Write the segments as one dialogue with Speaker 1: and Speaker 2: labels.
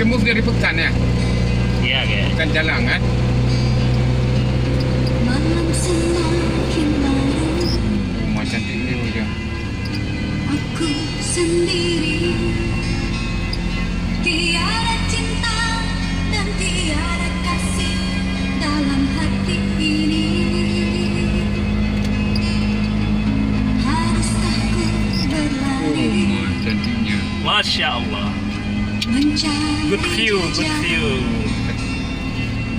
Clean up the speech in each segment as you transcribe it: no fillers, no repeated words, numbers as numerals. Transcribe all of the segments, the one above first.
Speaker 1: move dari pekan ya?
Speaker 2: Ya ke?
Speaker 1: Pekan jalan kan?
Speaker 3: Malam semakin larut,
Speaker 1: Oh, macam cantik view dia.
Speaker 3: aku sendiri. Tiada cinta dan tiada kasih dalam hati ini. Haruskah ku berlari
Speaker 1: Oh, cantiknya.
Speaker 2: Masya Allah.
Speaker 3: mencari
Speaker 2: Good view, good view.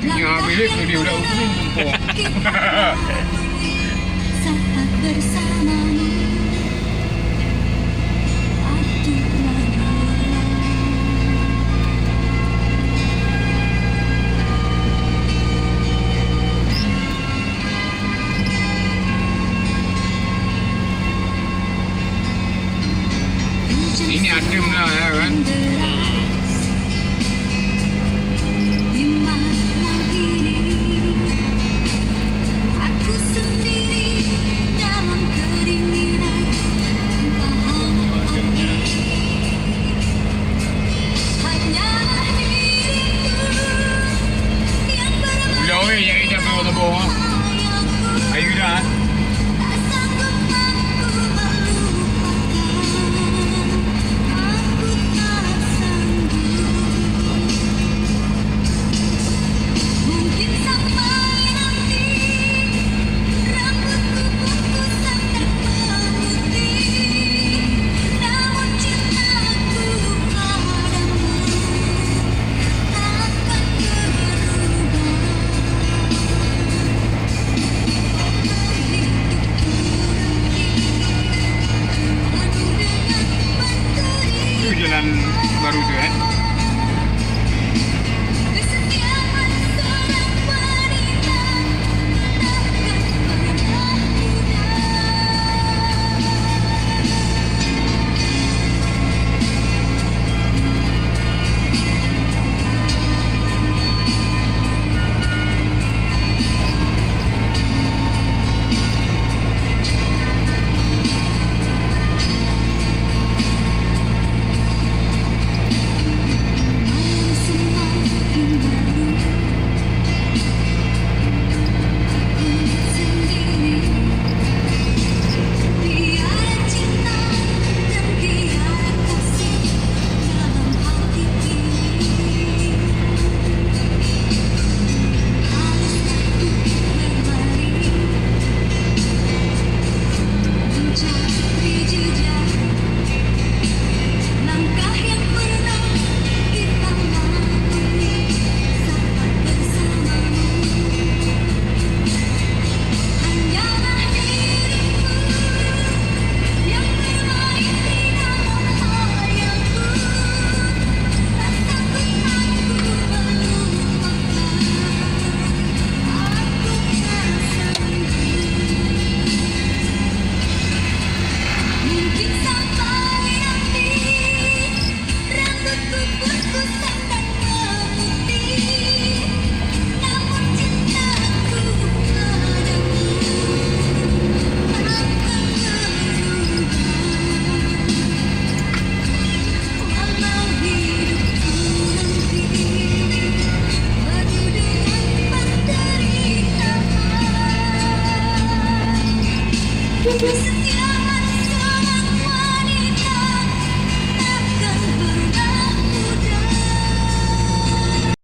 Speaker 1: Yang ambil itu dia udah ujung tumpuk.
Speaker 3: saat bersamamu. Atuhlah
Speaker 1: Ini adem lah ya kan?
Speaker 3: doa